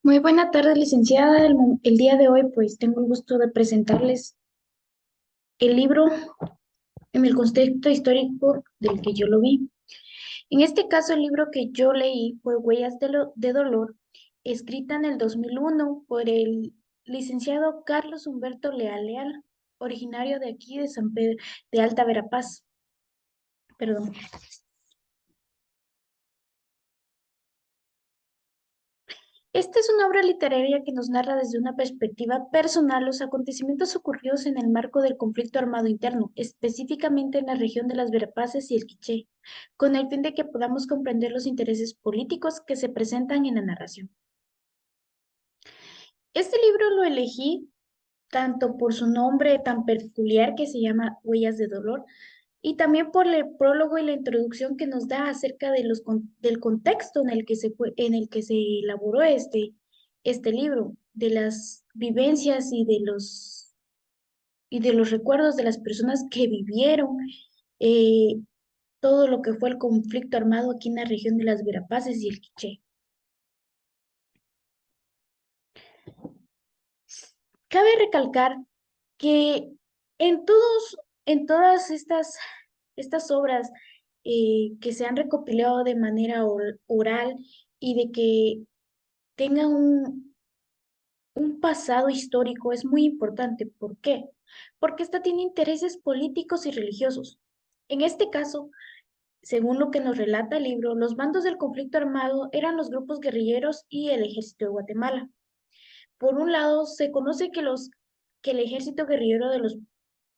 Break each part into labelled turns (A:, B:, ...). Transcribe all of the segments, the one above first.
A: Muy buena tarde, licenciada. El día de hoy, pues, tengo el gusto de presentarles el libro en el contexto histórico del que yo lo vi. En este caso, el libro que yo leí fue Huellas de Dolor, escrita en el 2001 por el licenciado Carlos Humberto Leal Leal, originario de aquí de San Pedro de Alta Verapaz. Perdón. Esta es una obra literaria que nos narra desde una perspectiva personal los acontecimientos ocurridos en el marco del conflicto armado interno, específicamente en la región de las Verapaces y el Quiché, con el fin de que podamos comprender los intereses políticos que se presentan en la narración. Este libro lo elegí tanto por su nombre tan peculiar que se llama Huellas de Dolor, y también por el prólogo y la introducción que nos da acerca de del contexto en el que en el que se elaboró este libro, de las vivencias y de los recuerdos de las personas que vivieron eh, todo lo que fue el conflicto armado aquí en la región de las Verapaces y el Quiché. Cabe recalcar que en en todas estas obras que se han recopilado de manera oral y de que tengan un pasado histórico es muy importante. ¿Por qué? Porque esta tiene intereses políticos y religiosos. En este caso, según lo que nos relata el libro, los bandos del conflicto armado eran los grupos guerrilleros y el ejército de Guatemala. Por un lado, se conoce que el ejército guerrillero de los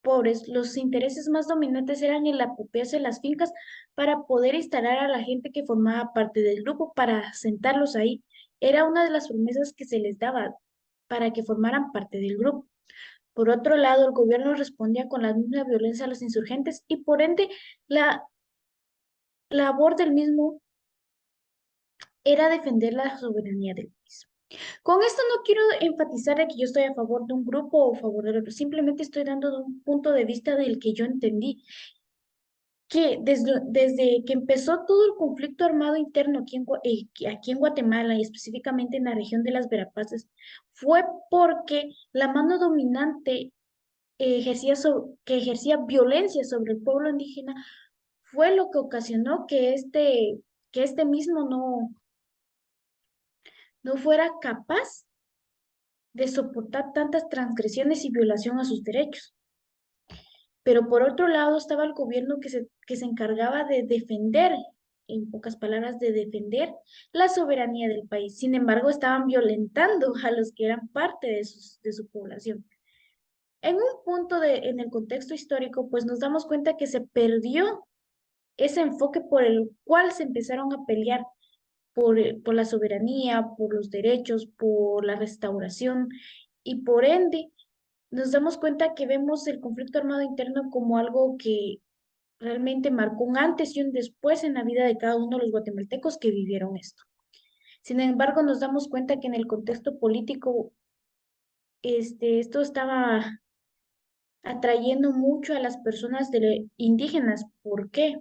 A: pobres, los intereses más dominantes eran el apropiarse de las fincas para poder instalar a la gente que formaba parte del grupo, para sentarlos ahí. Era una de las promesas que se les daba para que formaran parte del grupo. Por otro lado, el gobierno respondía con la misma violencia a los insurgentes y por ende la labor del mismo era defender la soberanía del país. Con esto no quiero enfatizar de que yo estoy a favor de un grupo o a favor del otro, simplemente estoy dando de un punto de vista del que yo entendí, que desde que empezó todo el conflicto armado interno aquí en Guatemala y específicamente en la región de las Verapaces, fue porque la mano dominante que ejercía violencia sobre el pueblo indígena fue lo que ocasionó que este mismo no fuera capaz de soportar tantas transgresiones y violación a sus derechos. Pero por otro lado estaba el gobierno que se encargaba de defender, en pocas palabras, de defender la soberanía del país. Sin embargo, estaban violentando a los que eran parte de su población. En un punto en el contexto histórico, pues nos damos cuenta que se perdió ese enfoque por el cual se empezaron a pelear por la soberanía, por los derechos, por la restauración y por ende nos damos cuenta que vemos el conflicto armado interno como algo que realmente marcó un antes y un después en la vida de cada uno de los guatemaltecos que vivieron esto. Sin embargo, nos damos cuenta que en el contexto político, esto estaba atrayendo mucho a las personas indígenas. ¿Por qué?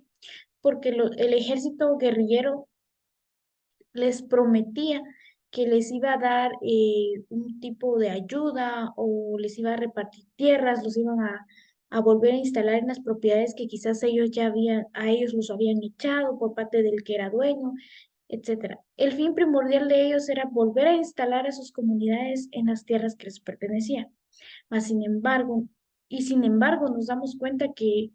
A: Porque el ejército guerrillero les prometía que les iba a dar un tipo de ayuda o les iba a repartir tierras, los iban a volver a instalar en las propiedades que quizás a ellos los habían echado por parte del que era dueño, etcétera. El fin primordial de ellos era volver a instalar a sus comunidades en las tierras que les pertenecían. Mas, sin embargo, nos damos cuenta que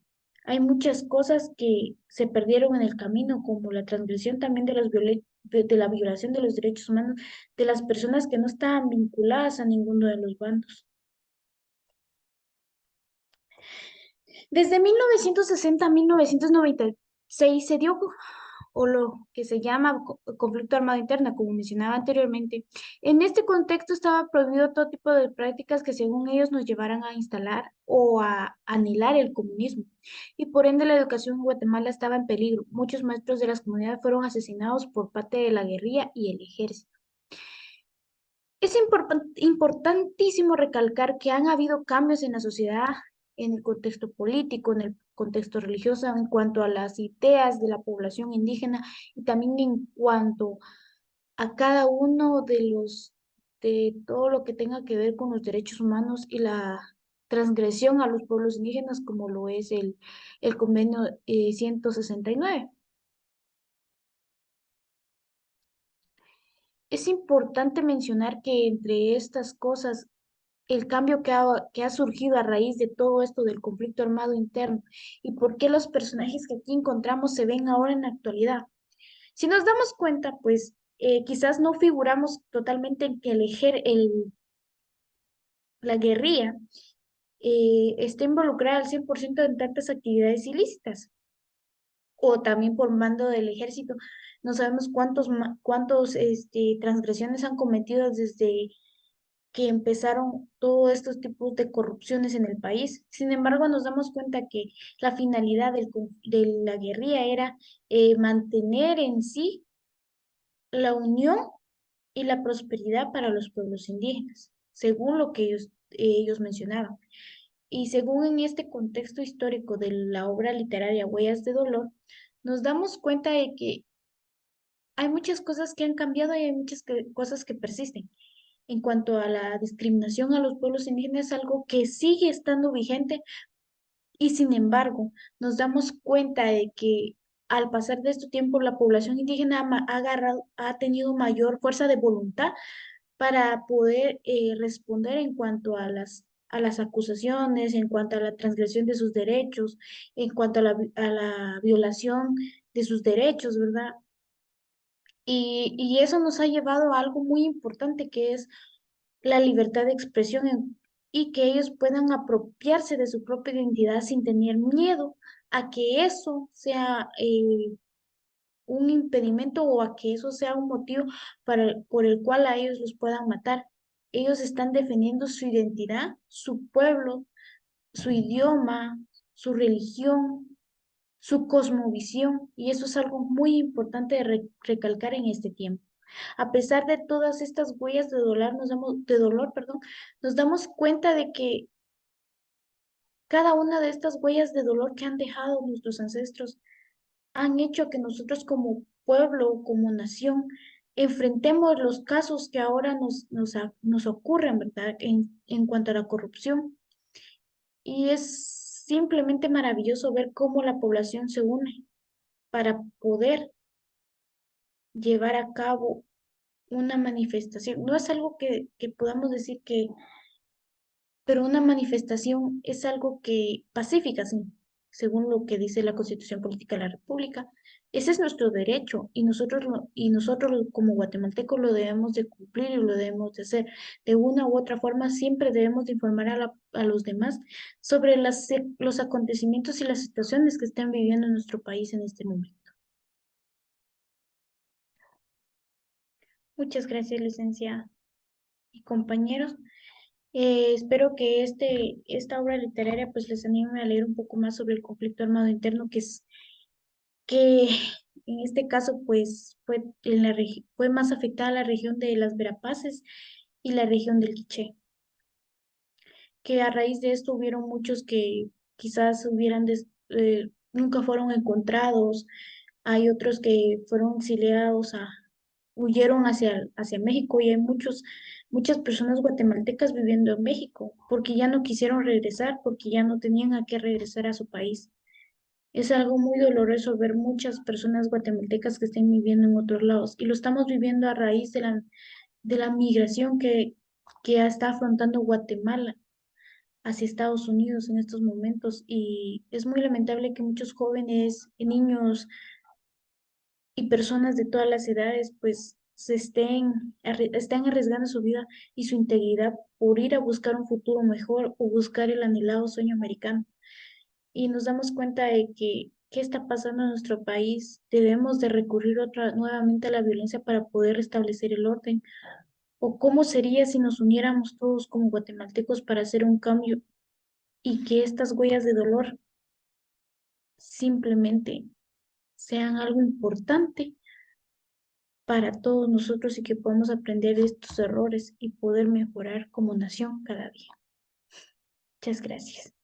A: hay muchas cosas que se perdieron en el camino, como la transgresión también de la violación de los derechos humanos de las personas que no estaban vinculadas a ninguno de los bandos. Desde 1960 a 1996 se dio o lo que se llama conflicto armado interno, como mencionaba anteriormente. En este contexto estaba prohibido todo tipo de prácticas que según ellos nos llevaran a instalar o a anhelar el comunismo. Y por ende la educación en Guatemala estaba en peligro. Muchos maestros de las comunidades fueron asesinados por parte de la guerrilla y el ejército. Es importantísimo recalcar que han habido cambios en la sociedad, en el contexto político, en el contexto religioso, en cuanto a las ideas de la población indígena y también en cuanto a cada uno de todo lo que tenga que ver con los derechos humanos y la transgresión a los pueblos indígenas, como lo es el convenio 169. Es importante mencionar que entre estas cosas, el cambio que ha surgido a raíz de todo esto del conflicto armado interno y por qué los personajes que aquí encontramos se ven ahora en la actualidad. Si nos damos cuenta, pues quizás no figuramos totalmente en que la guerrilla esté involucrada al 100% en tantas actividades ilícitas o también por mando del ejército. No sabemos cuántos transgresiones han cometido desde que empezaron todos estos tipos de corrupciones en el país. Sin embargo, nos damos cuenta que la finalidad de la guerrilla era mantener en sí la unión y la prosperidad para los pueblos indígenas, según lo que ellos mencionaban. Y según en este contexto histórico de la obra literaria Huellas de Dolor, nos damos cuenta de que hay muchas cosas que han cambiado y hay muchas cosas que persisten. En cuanto a la discriminación a los pueblos indígenas, es algo que sigue estando vigente y sin embargo nos damos cuenta de que al pasar de este tiempo la población indígena ha tenido mayor fuerza de voluntad para poder responder en cuanto a a las acusaciones, en cuanto a la transgresión de sus derechos, en cuanto a a la violación de sus derechos, ¿verdad? Y eso nos ha llevado a algo muy importante que es la libertad de expresión y que ellos puedan apropiarse de su propia identidad sin tener miedo a que eso sea un impedimento o a que eso sea un motivo por el cual a ellos los puedan matar. Ellos están defendiendo su identidad, su pueblo, su idioma, su religión, su cosmovisión, y eso es algo muy importante de recalcar en este tiempo. A pesar de todas estas huellas de dolor, perdón, nos damos cuenta de que cada una de estas huellas de dolor que han dejado nuestros ancestros han hecho que nosotros como pueblo, como nación, enfrentemos los casos que ahora nos ocurren, ¿verdad? En cuanto a la corrupción. Y es simplemente maravilloso ver cómo la población se une para poder llevar a cabo una manifestación. No es algo que podamos decir que, pero una manifestación es algo que pacífica, sí, según lo que dice la Constitución Política de la República. Ese es nuestro derecho y como guatemaltecos lo debemos de cumplir y lo debemos de hacer. De una u otra forma, siempre debemos de informar a los demás sobre los acontecimientos y las situaciones que están viviendo en nuestro país en este momento. Muchas gracias, licenciada y compañeros. Espero que esta obra literaria pues les anime a leer un poco más sobre el conflicto armado interno, que en este caso pues fue más afectada la región de las Verapaces y la región del Quiché, que a raíz de esto hubieron muchos que quizás nunca fueron encontrados, hay otros que fueron exiliados huyeron hacia México y hay muchas personas guatemaltecas viviendo en México porque ya no quisieron regresar, porque ya no tenían a qué regresar a su país. Es algo muy doloroso ver muchas personas guatemaltecas que estén viviendo en otros lados y lo estamos viviendo a raíz de de la migración que está afrontando Guatemala hacia Estados Unidos en estos momentos y es muy lamentable que muchos jóvenes, niños, y personas de todas las edades pues estén arriesgando su vida y su integridad por ir a buscar un futuro mejor o buscar el anhelado sueño americano. Y nos damos cuenta de que qué está pasando en nuestro país. Debemos de recurrir nuevamente a la violencia para poder restablecer el orden. ¿O cómo sería si nos uniéramos todos como guatemaltecos para hacer un cambio y que estas huellas de dolor simplemente sean algo importante para todos nosotros y que podamos aprender de estos errores y poder mejorar como nación cada día? Muchas gracias.